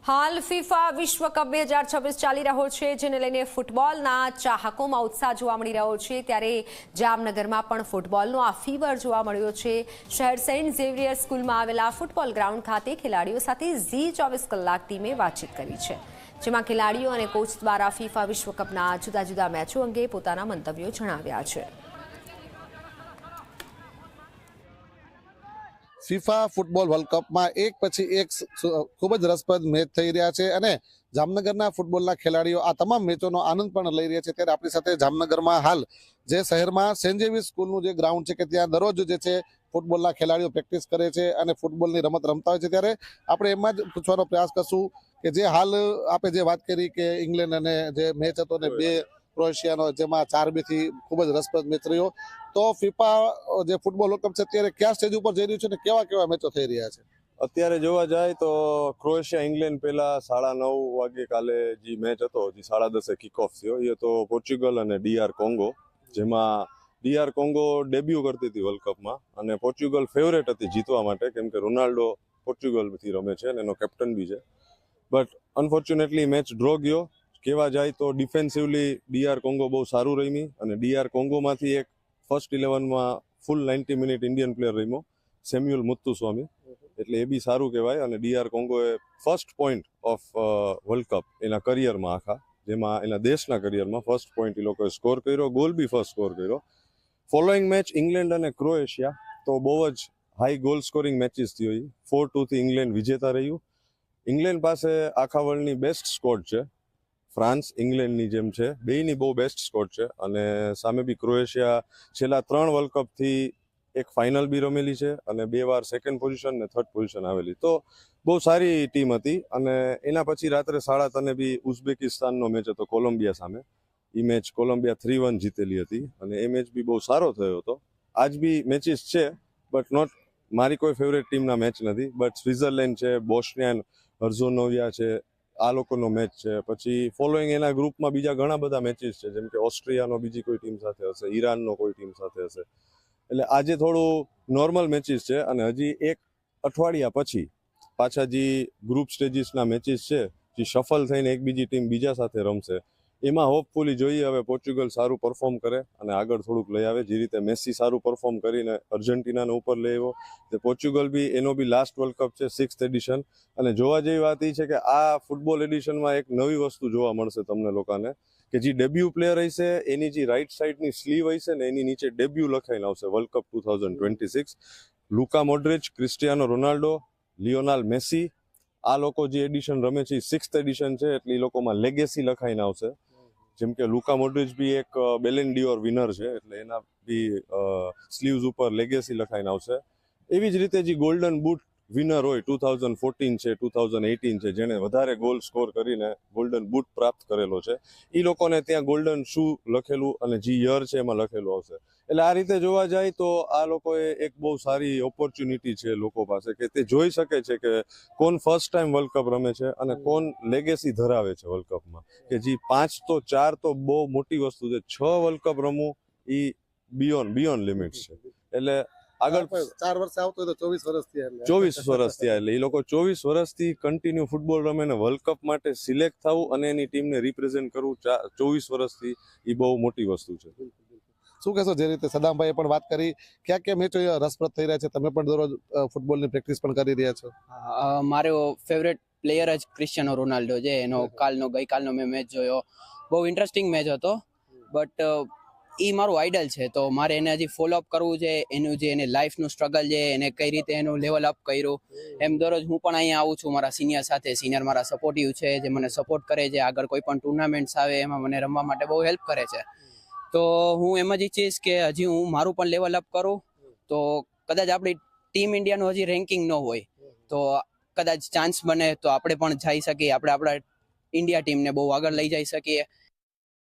હાલ ફીફા વિશ્વ કપ 2026 ચાલી રહ્યો છે, જેને લઈને ફૂટબોલના ચાહકોમાં ઉત્સાહ જોવા મળી રહ્યો છે। ત્યારે જામનગરમાં પણ ફૂટબોલનો આ ફીવર જોવા મળ્યો છે। શહેર સેન્ટ ઝેવિયર સ્કૂલમાં આવેલા ફૂટબોલ ગ્રાઉન્ડ ખાતે ખેલાડીઓ સાથે ઝી 24 કલાક ટીમે વાતચીત કરી છે, જેમાં ખેલાડીઓ અને કોચ દ્વારા ફીફા વિશ્વ કપના જુદા જુદા મેચો અંગે પોતાના મંતવ્યો જણાવ્યા છે। ફીફા ફૂટબોલ વર્લ્ડ કપમાં એક પછી એક ખૂબ જ રસપ્રદ મેચ થઈ રહ્યા છે અને જામનગરના ફૂટબોલના ખેલાડીઓ આ તમામ મેચોનો આનંદ પણ લઈ રહ્યા છે। ત્યારે આપણી સાથે જામનગરમાં હાલ જે શહેરમાં સેન્ટ ઝેવિયર સ્કૂલનું જે ગ્રાઉન્ડ છે કે ત્યાં દરરોજ જે છે ફૂટબોલના ખેલાડીઓ પ્રેક્ટિસ કરે છે અને ફૂટબોલની રમત રમતા હોય છે। ત્યારે આપણે એમાં જ પૂછવાનો પ્રયાસ કરશું કે જે હાલ આપણે જે વાત કરી કે ઇંગ્લેન્ડ અને જે મેચ હતો ને 2 ક્રોએશિયાનો જેમાં 4-2 થી ખૂબ જ રસપ્રદ મેચ રહ્યો, તો ફીફા જે ફૂટબોલ વર્લ્ડ કપ છે અત્યારે કયા સ્ટેજ ઉપર જઈ રહ્યું છે અને કેવા કેવા મેચો થઈ રહ્યા છે? અત્યારે જોવા જાય તો ક્રોએશિયા ઇંગ્લેન્ડ પહેલા 9:30 વાગે કાલે જે મેચ હતો, જે 10:30 કિક ઓફ થયો, એ હતો પોર્ચુગલ અને ડીઆર કોંગો, જેમાં ડીઆર કોંગો ડેબ્યુ કરતી હતી વર્લ્ડ કપમાં અને પોર્ચુગલ ફેવરેટ હતી જીતવા માટે, કેમ કે રોનાલ્ડો પોર્ચુગલથી રમે છે અને એનો કેપ્ટન બી છે। બટ અનફોર્ચ્યુનેટલી મેચ ડ્રો ગયો। કહેવા જાય તો ડિફેન્સિવલી ડીઆર કોંગો બહુ સારું રમી અને ડીઆર કોંગોમાંથી એક ફર્સ્ટ 11માં ફૂલ 90 મિનિટ ઇન્ડિયન પ્લેયર રમ્યો, સેમ્યુઅલ મુત્તુસ્વામી, એટલે એ બી સારું કહેવાય। અને ડીઆર કોંગોએ first point of World Cup એના કરિયરમાં આખા, જેમાં એના દેશના કરિયરમાં ફર્સ્ટ પોઈન્ટ એ લોકોએ સ્કોર કર્યો, ગોલ બી ફર્સ્ટ સ્કોર કર્યો। ફોલોઈંગ મેચ ઇંગ્લેન્ડ અને ક્રોએશિયા, તો બહુ જ હાઈ ગોલ સ્કોરિંગ મેચિસ થઈ હોય। 4-2 થી ઇંગ્લેન્ડ વિજેતા રહ્યું। ઇંગ્લેન્ડ પાસે આખા વર્લ્ડની બેસ્ટ સ્કોડ છે, ફ્રાન્સ ઇંગ્લેન્ડની જેમ છે, બેયની બહુ બેસ્ટ સ્કોડ છે। અને સામે બી ક્રોએશિયા છેલ્લા 3 વર્લ્ડ કપથી એક ફાઇનલ બી રમેલી છે અને 2 વાર સેકન્ડ પોઝિશન ને થર્ડ પોઝિશન આવેલી, તો બહુ સારી ટીમ હતી। અને એના પછી રાત્રે 3:30 બી ઉઝબેકિસ્તાનનો મેચ હતો કોલંબિયા સામે, એ મેચ કોલંબિયા 3-1 જીતેલી હતી અને એ મેચ બી બહુ સારો થયો હતો। આજ બી મેચિસ છે, બટ નોટ મારી કોઈ ફેવરેટ ટીમના મેચ નથી, બટ સ્વિટ્ઝરલેન્ડ છે, બોસ્નિયા હર્ઝેગોવિના છે, આ લોકોનો મેચ છે। પછી ફોલોઈંગ એના ગ્રુપમાં બીજા ઘણા બધા મેચિસ છે, જેમ કે ઓસ્ટ્રિયાનો બીજી કોઈ ટીમ સાથે હશે, ઈરાનનો કોઈ ટીમ સાથે હશે, એટલે આજે થોડું નોર્મલ મેચિસ છે। અને હજી એક અઠવાડિયા પછી પાછા જે ગ્રુપ સ્ટેજીસના મેચિસ છે, જે શફલ થઈને એક બીજી ટીમ બીજા સાથે રમશે, એમાં હોપફુલી જોઈએ હવે પોર્ચુગલ સારું પરફોર્મ કરે અને આગળ થોડુંક લઈ આવે। જે રીતે મેસી સારું પરફોર્મ કરીને અર્જેન્ટિનાને ઉપર લઈ આવ્યો, તે પોર્ચુગલ બી એનો બી લાસ્ટ વર્લ્ડ કપ છે, 6th એડિશન। અને જોવા જેવી વાત એ છે કે આ ફૂટબોલ એડિશનમાં એક નવી વસ્તુ જોવા મળશે તમને લોકોને, કે જે ડેબ્યુ પ્લેયર હશે એની જે રાઈટ સાઈડની સ્લીવ હશે ને એની નીચે ડેબ્યુ લખાઈને આવશે world cup 2026। Luka મોડ્રિચ, Cristiano Ronaldo, લિયોનાલ Massey, આ લોકો જે એડિશન રમે છે એ 6th એડિશન છે, એટલે એ લોકોમાં લેગેસી લખાઈને આવશે। જેમ કે લુકા મોડ્રિચ બી એક બેલેન ડિયોર વિનર છે, એટલે એના બી સ્લીવ્સ ઉપર લેગેસી લખાઈને આવશે। એવી જ રીતે જે ગોલ્ડન બૂટ વિનર હોય 2014 છે, 2018 છે, જેણે વધારે ગોલ સ્કોર કરીને ગોલ્ડન બૂટ પ્રાપ્ત કરેલો છે, એ લોકોને ત્યાં ગોલ્ડન શૂ લખેલું અને જે યર છે એમાં લખેલું આવશે। એટલે આ રીતે જોવા જાય તો આ લોકોએ એક બહુ સારી ઓપોર્ચ્યુનિટી છે લોકો પાસે, કે તે જોઈ શકે છે કે કોણ ફર્સ્ટ ટાઈમ વર્લ્ડ કપ રમે છે અને કોણ લેગેસી ધરાવે છે વર્લ્ડ કપમાં। કે જે 5 તો 4 તો બહુ મોટી વસ્તુ છે, 6 વર્લ્ડ કપ રમવું એ બિયોન્ડ લિમિટ્સ છે। એટલે આગળ 4 વર્ષ આવતો તો 24 વર્ષ થયા, 24 વર્ષ થયા, એટલે એ લોકો 24 વર્ષથી કન્ટિન્યુ ફૂટબોલ રમે ને વર્લ્ડ કપ માટે સિલેક્ટ થવું અને એની ટીમને રિપ્રેઝેન્ટ કરવું 24 વર્ષથી, એ બહુ મોટી વસ્તુ છે। શું કહેશો? જે રીતે સદામભાઈએ પણ વાત કરી, ક્યાં ક્યાં મેચો રસપ્રદ થઈ રહ્યા છે, તમે પણ દરરોજ ફૂટબોલની પ્રેક્ટિસ પણ કરી રહ્યા છો? મારો ફેવરેટ પ્લેયર જ ક્રિસ્ટિયાનો રોનાલ્ડો છે, એનો ગઈકાલનો મેં મેચ જોયો, બહુ ઇન્ટરેસ્ટિંગ મેચ હતો। બટ એ મારું આઈડલ છે, તો મારે એને હજી ફોલો અપ કરવું છે, એનું જે એને લાઈફનું સ્ટ્રગલ છે, એને કઈ રીતે એનું લેવલ અપ કર્યું, એમ દરરોજ હું પણ અહીંયા આવું છું મારા સિનિયર સાથે। સિનિયર મારા સપોર્ટિવ છે, જે મને સપોર્ટ કરે છે, આગળ કોઈ પણ ટુર્નામેન્ટ્સ આવે એમાં મને રમવા માટે બહુ હેલ્પ કરે છે। તો હું એમ જ ઈચ્છીશ કે હજી હું મારું પણ લેવલ અપ કરું, તો કદાચ આપણી ટીમ ઇન્ડિયાનું હજી રેન્કિંગ ન હોય તો કદાચ ચાન્સ બને તો આપણે પણ જઈ શકીએ, આપણે આપણા ઇન્ડિયા ટીમને બહુ આગળ લઈ જઈ શકીએ।